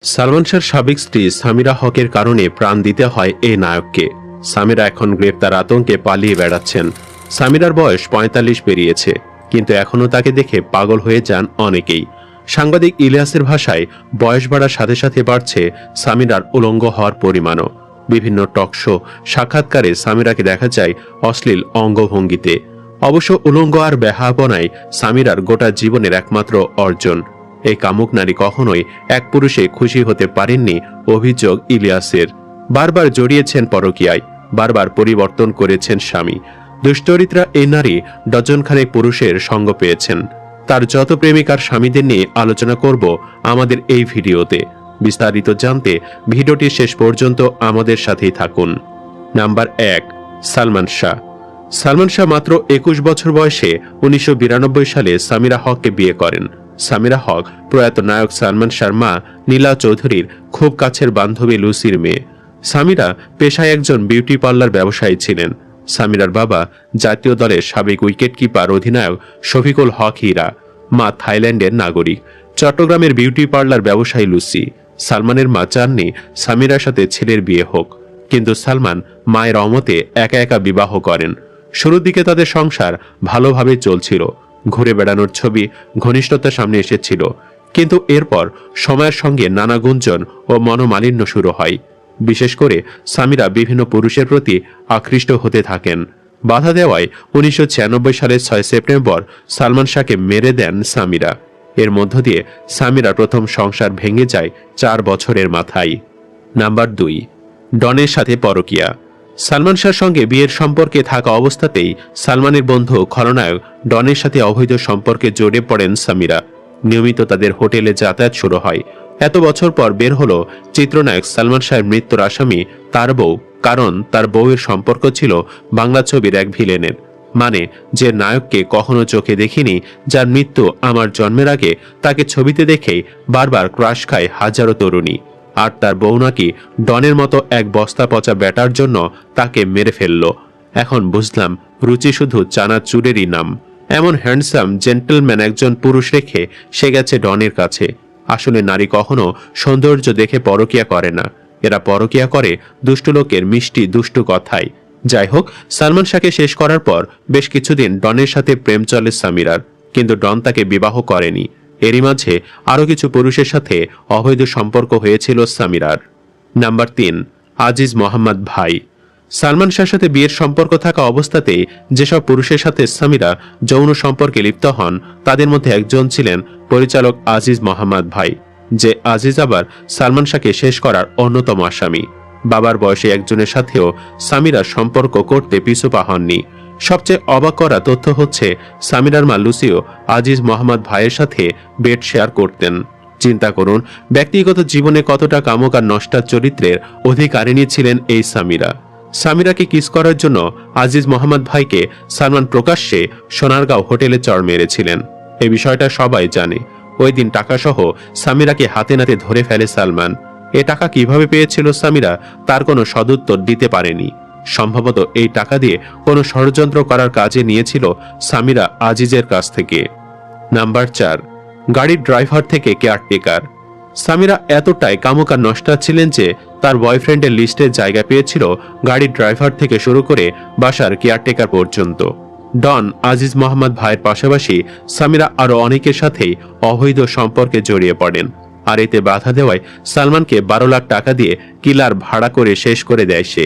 সালমান শাহর সাবেক স্ত্রী সামিরা হকের কারণে প্রাণ দিতে হয় এই নায়ককে। সামিরা এখন গ্রেপ্তার আতঙ্কে পালিয়ে বেড়াচ্ছেন। সামিরার বয়স ৪৫ পেরিয়েছে, কিন্তু এখনও তাকে দেখে পাগল হয়ে যান অনেকেই। সাংবাদিক ইলিয়াসের ভাষায়, বয়স বাড়ার সাথে সাথে বাড়ছে সামিরার উলঙ্গ হওয়ার পরিমাণও। বিভিন্ন টকশো সাক্ষাৎকারে সামিরাকে দেখা যায় অশ্লীল অঙ্গভঙ্গিতে। অবশ্য উলঙ্গ আর বেহাপনায় সামিরার গোটা জীবনের একমাত্র অর্জন। এই কামুক নারী কখনোই এক পুরুষে খুশি হতে পারেননি, অভিযোগ ইলিয়াসের। বারবার জড়িয়েছেন পরকীয়ায়, বারবার পরিবর্তন করেছেন স্বামী। দুশ্চরিত্রা এই নারী ডজনখানেক পুরুষের সঙ্গ পেয়েছেন। তার যত প্রেমিকার স্বামীদের নিয়ে আলোচনা করব আমাদের এই ভিডিওতে। বিস্তারিত জানতে ভিডিওটি শেষ পর্যন্ত আমাদের সাথেই থাকুন। নাম্বার 1, সালমান শাহ। সালমান শাহ মাত্র 21 বছর বয়সে 1992 সালে সামিরা হককে বিয়ে করেন। সামিরা হক প্রয়াত নায়ক সালমান শাহর মা নীলা চৌধুরীর খুব কাছের বান্ধবী লুসির মেয়ে। সামিরা পেশায় একজন বিউটি পার্লার ব্যবসায়ী ছিলেন। সামিরার বাবা জাতীয় দলের সাবেক উইকেট কিপার অধিনায়ক শফিকুল হক হীরা, মা থাইল্যান্ডের নাগরিক। চট্টগ্রামের বিউটি পার্লার ব্যবসায়ী লুসি। সালমানের মা চাননি সামিরার সাথে ছেলের বিয়ে হোক, কিন্তু সালমান মায়ের অমতে একা একা বিবাহ করেন। শুরুর দিকে তাদের সংসার ভালোভাবে চলছিল, ঘুরে বেড়ানোর ছবি ঘনিষ্ঠতার সামনে এসেছিল। কিন্তু এরপর সময়ের সঙ্গে নানা গুঞ্জন ও মনোমালিন্য শুরু হয়। বিশেষ করে সামিরা বিভিন্ন পুরুষের প্রতি আকৃষ্ট হতে থাকেন। বাধা দেওয়ায় 1996 সালের 6 সেপ্টেম্বর সালমান শাহকে মেরে দেন সামিরা। এর মধ্য দিয়ে সামিরা প্রথম সংসার ভেঙে যায় 4 বছরের মাথায়। নাম্বার 2, ডনের সাথে পরকীয়া। সালমান শাহর সঙ্গে বিয়ের সম্পর্কে থাকা অবস্থাতেই সালমানের বন্ধু খলনায়ক ডনের সাথে অবৈধ সম্পর্কে জড়িয়ে পড়েন সামিরা। নিয়মিত তাদের হোটেলে যাতায়াত শুরু হয়। এত বছর পর বের হলো চিত্রনায়ক সালমান শাহের মৃত্যুর আসামি তার বউ, কারণ তার বউয়ের সম্পর্ক ছিল বাংলা ছবির এক ভিলেনের। মানে, যে নায়ককে কখনো চোখে দেখিনি, যার মৃত্যু আমার জন্মের আগে, তাকে ছবিতে দেখেই বারবার ক্রাশ খায় হাজারো তরুণী। আর তার বউ নাকি ডনের মতো এক বস্তা পচা ব্যাটার জন্য তাকে মেরে ফেলল। এখন বুঝলাম রুচি শুধু চানাচুরেরই নাম। এমন হ্যান্ডসাম জেন্টলম্যান একজন পুরুষ রেখে সে গেছে ডনের কাছে। আসলে নারী কখনো সৌন্দর্য দেখে পরকীয়া করে না, এরা পরকীয়া করে দুষ্টু লোকের মিষ্টি দুষ্টু কথায়। যাই হোক, সালমান শাহকে শেষ করার পর বেশ কিছুদিন ডনের সাথে প্রেম চলে সামিরার, কিন্তু ডন তাকে বিবাহ করেনি। এরই মাঝে আরও কিছু পুরুষের সাথে অবৈধ সম্পর্ক হয়েছিল সামিরার। নাম্বার 3, আজিজ মোহাম্মদ ভাই। সালমান শাহর সাথে বিয়ের সম্পর্ক থাকা অবস্থাতেই যেসব পুরুষের সাথে সামিরা যৌন সম্পর্কে লিপ্ত হন, তাদের মধ্যে একজন ছিলেন পরিচালক আজিজ মোহাম্মদ ভাই, যে আজিজ আবার সালমান শাহকে শেষ করার অন্যতম আসামি। বাবার বয়সে একজনের সাথেও সামিরার সম্পর্ক করতে পিছু পা হননি। সবচেয়ে অবাক করা তথ্য হচ্ছে, সামিরার মা লুসিও আজিজ মোহাম্মদ ভাইয়ের সাথে বেড শেয়ার করতেন। চিন্তা করুন, ব্যক্তিগত জীবনে কতটা কামক আর নষ্টার চরিত্রের অধিকারিণী ছিলেন এই সামিরা। সামিরাকে কিস করার জন্য আজিজ মোহাম্মদ ভাইকে সালমান প্রকাশ্যে সোনারগাঁও হোটেলে চড় মেরেছিলেন। এই বিষয়টা সবাই জানে। ওই দিন টাকাসহ সামিরাকে হাতে নাতে ধরে ফেলে সালমান। এ টাকা কিভাবে পেয়েছিল সামিরা, তার কোনো সদুত্তর দিতে পারেনি। সম্ভবত এই টাকা দিয়ে কোনো ষড়যন্ত্র করার কাজে নিয়েছিল সামিরা আজিজের কাছ থেকে। নাম্বার 4, গাড়ির ড্রাইভার থেকে কেয়ারটেকার। সামিরা এতটাই কামুক আর নষ্টা ছিলেন যে তার বয়ফ্রেন্ডের লিস্টে জায়গা পেয়েছিল গাড়ির ড্রাইভার থেকে শুরু করে বাসার কেয়ারটেকার পর্যন্ত। ডন আজিজ মোহাম্মদ ভাইয়ের পাশাপাশি সামিরা আরও অনেকের সাথেই অবৈধ সম্পর্কে জড়িয়ে পড়েন। আর এতে বাধা দেওয়ায় সালমানকে 12 লাখ টাকা দিয়ে কিলার ভাড়া করে শেষ করে দেয় সে।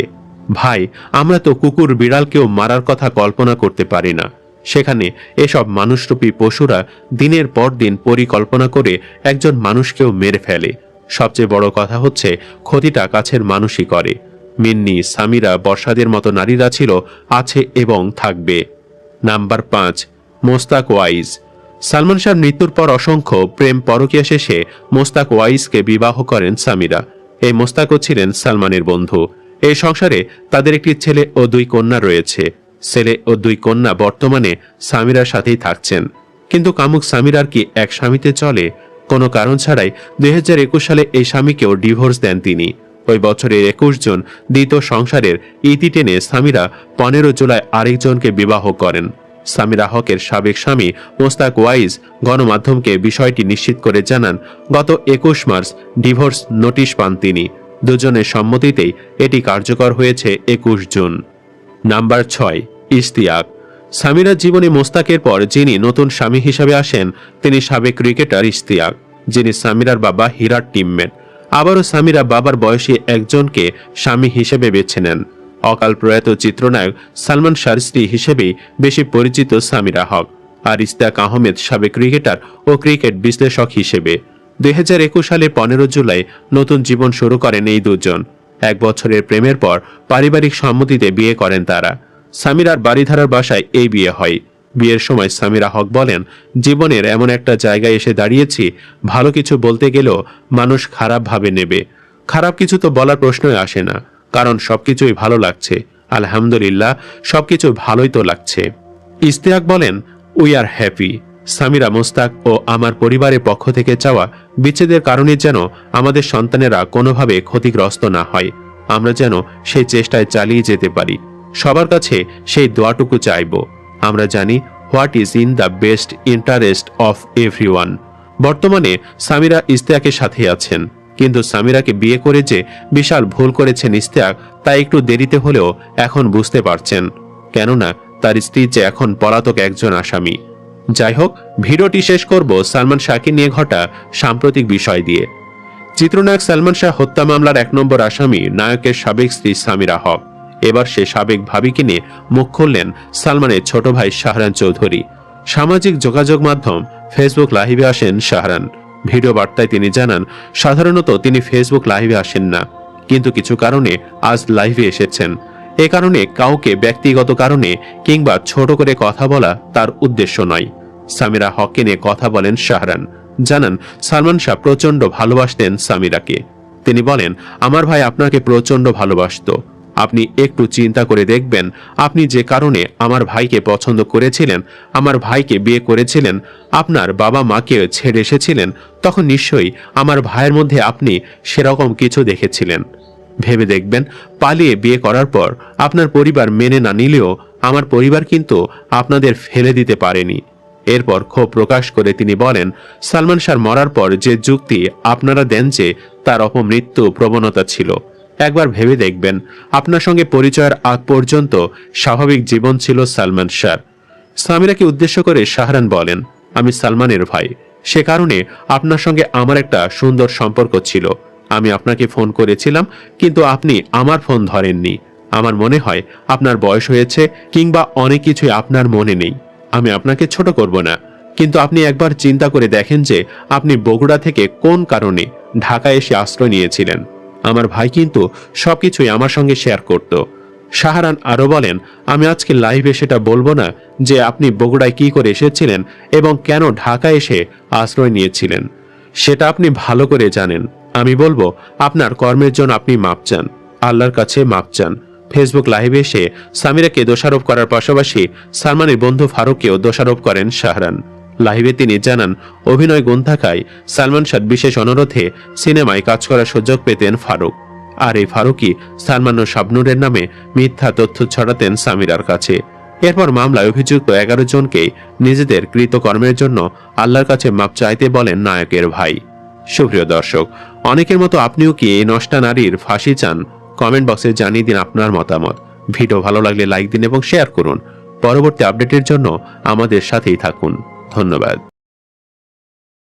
ভাই, আমরা তো কুকুর বিড়ালকেও মারার কথা কল্পনা করতে পারি না, সেখানে এসব মানুষরূপী পশুরা দিনের পর দিন পরিকল্পনা করে একজন মানুষকেও মেরে ফেলে। সবচেয়ে বড় কথা হচ্ছে, ক্ষতিটা কাছের মানুষই করে। মিন্নি, সামিরা, বর্ষাদের মতো নারীরা ছিল, আছে এবং থাকবে। Number 5, Mostak wise. সালমান শাহর মৃত্যুর পর অসংখ্য প্রেম পরকীয়া শেষে মোস্তাক ওয়াইজকে বিবাহ করেন সামিরা। এই মোস্তাকও ছিলেন সালমানের বন্ধু। এই সংসারে তাদের একটি ছেলে ও 2 কন্যা রয়েছে। ছেলে ও 2 কন্যা বর্তমানে সামিরার সাথেই থাকছেন। কিন্তু কামুক সামিরার কি এক স্বামীতে চলে? কোনো কারণ ছাড়াই 2021 সালে এই স্বামীকেও ডিভোর্স দেন তিনি। ওই বছরের 21 জন দ্বিতীয় সংসারের ইতি টেনে সামিরা 15 জুলাই আরেকজনকে বিবাহ করেন। সামিরা হকের সাবেক স্বামী মোস্তাক ওয়াইজ গণমাধ্যমকে বিষয়টি নিশ্চিত করে জানান, গত 21 মার্চ ডিভোর্স নোটিশ পান তিনি। দুজনের সম্মতিতেই এটি কার্যকর হয়েছে 21 জুন। নাম্বার 6, ইশতিয়াক। সামিরার জীবনে মোস্তাকের পর যিনি নতুন স্বামী হিসেবে আসেন তিনি সাবেক ক্রিকেটার ইশতিয়াক, যিনি সামিরার বাবা হীরার টিমমেট। আবারও সামিরা বাবার বয়সী একজনকে স্বামী হিসেবে বেছে নেন। অকাল প্রয়াত চিত্রনায়ক সালমান শাহর স্ত্রী হিসেবেই বেশি পরিচিত সামিরা হক, আর ইশতিয়াক আহমেদ সাবেক ক্রিকেটার ও ক্রিকেট বিশ্লেষক হিসেবে। 2021 সালের 15 জুলাই নতুন জীবন শুরু করেন এই দুজন। 1 বছরের প্রেমের পর পারিবারিক সম্মতিতে বিয়ে করেন তারা। সামিরার বাড়িধারার বাসায় এই বিয়ে হয়। বিয়ের সময় সামিরা হক বলেন, জীবনের এমন একটা জায়গায় এসে দাঁড়িয়েছি, ভালো কিছু বলতে গেলেও মানুষ খারাপ ভাবে নেবে। খারাপ কিছু তো বলার প্রশ্নই আসে না, কারণ সবকিছুই ভালো লাগছে। আলহামদুলিল্লাহ, সবকিছু ভালোই তো লাগছে। ইশতিয়াক বলেন, we are happy. Samira, Mostaq ও আমার পরিবারের পক্ষ থেকে চাওয়া বিচ্ছেদের কারণে যেন আমাদের সন্তানেরা কোনোভাবে ক্ষতিগ্রস্ত না হয়, আমরা যেন সেই চেষ্টায় চালিয়ে যেতে পারি। সবার কাছে সেই দোয়াটুকু চাইব। আমরা জানি what is in the best interest of everyone. বর্তমানে সামিরা ইশতিয়াকের সাথে আছেন, কিন্তু সামিরাকে বিয়ে করে যে বিশাল ভুল করেছেন ইশতিয়াক, তা একটু দেরিতে হলেও এখন বুঝতে পারছেন, কেননা তার স্ত্রী যে এখন পলাতক একজন আসামি। যাই হোক, ভিডিওটি শেষ করব সালমান শাহকে নিয়ে ঘটা সাম্প্রতিক বিষয় দিয়ে। চিত্রনায়ক সালমান শাহ হত্যা মামলার 1 নম্বর আসামি নায়কের সাবেক স্ত্রী সামিরা হক। এবার সে সাবেক ভাবিকে নিয়ে মুখ খুললেন সালমানের ছোট ভাই শাহরান চৌধুরী। সামাজিক যোগাযোগ মাধ্যম ফেসবুক লাইভে আসেন শাহরান। ভিডিও বার্তায় তিনি জানান, সাধারণত তিনি ফেসবুক লাইভে আসেন না, কিন্তু কিছু কারণে আজ লাইভে এসেছেন। এ কারণে কাউকে ব্যক্তিগত কারণে কিংবা ছোট করে কথা বলা তার উদ্দেশ্য নয়। সামিরা হককে নিয়ে কথা বলেন শাহরান। জানান, সালমান শাহ প্রচন্ড ভালোবাসতেন সামিরাকে। তিনি বলেন, আমার ভাই আপনাকে প্রচন্ড ভালোবাসতো। আপনি একটু চিন্তা করে দেখবেন, আপনি যে কারণে আমার ভাইকে পছন্দ করেছিলেন, আমার ভাইকে বিয়ে করেছিলেন, আপনার বাবা মাকে ছেড়ে এসেছিলেন, তখন নিশ্চয়ই আমার ভাইয়ের মধ্যে আপনি সেরকম কিছু দেখেছিলেন। ভেবে দেখবেন, পালিয়ে বিয়ে করার পর আপনার পরিবার মেনে না নিলেও আমার পরিবার কিন্তু আপনাদের ফেলে দিতে পারেনি। এরপর ক্ষোভ প্রকাশ করে তিনি বলেন, সালমান শাহ মরার পর যে যুক্তি আপনারা দেন যে তার অপমৃত্যু প্রবণতা ছিল, একবার ভেবে দেখবেন, আপনার সঙ্গে পরিচয়ের আগ পর্যন্ত স্বাভাবিক জীবন ছিল সালমান শাহ। সামিরাকে উদ্দেশ্য করে শাহরান বলেন, আমি সালমানের ভাই, সে কারণে আপনার সঙ্গে আমার একটা সুন্দর সম্পর্ক ছিল। আমি আপনাকে ফোন করেছিলাম, কিন্তু আপনি আমার ফোন ধরেননি। আমার মনে হয় আপনার বয়স হয়েছে কিংবা অনেক কিছুই আপনার মনে নেই। আমি আপনাকে ছোট করব না, কিন্তু আপনি একবার চিন্তা করে দেখেন যে আপনি বগুড়া থেকে কোন কারণে ঢাকায় এসে আশ্রয় নিয়েছিলেন। আমার ভাই কিন্তু সবকিছুই আমার সঙ্গে শেয়ার করত। শাহরান আরো বলেন, আমি আজকে লাইভে সেটা বলবো না যে আপনি বগুড়ায় কি করে এসেছিলেন এবং কেন ঢাকায় এসে আশ্রয় নিয়েছিলেন, সেটা আপনি ভালো করে জানেন। আমি বলবো, আপনার কর্মের জন্য আপনি মাপ চান, আল্লাহর কাছে মাপ চান। ফেসবুক লাইভে এসে সামিরাকে দোষারোপ করার পাশাপাশি সালমানের বন্ধু ফারুককেও দোষারোপ করেন শাহরান। লাইভে তিনি জানান, অভিনয় গুণ থাকায় সালমান শাহ বিশেষ অনুরোধে সিনেমায় কাজ করার সুযোগ পেতেন ফারুক। আর এই ফারুকই সালমান ও শাবনুরের নামে মিথ্যা তথ্য ছড়াতেন সামিরার কাছে। এরপর মামলায় অভিযুক্ত 11 জনকে নিজেদের কৃতকর্মের জন্য আল্লাহর কাছে মাপ চাইতে বলেন নায়কের ভাই। সুপ্রিয় দর্শক, অনেকের মতো আপনিও কি এই নষ্টা নারীর ফাঁসি চান? কমেন্ট বক্সে জানিয়ে দিন আপনার মতামত। ভিডিও ভালো লাগলে লাইক দিন এবং শেয়ার করুন। পরবর্তী আপডেটের জন্য আমাদের সাথেই থাকুন। ধন্যবাদ।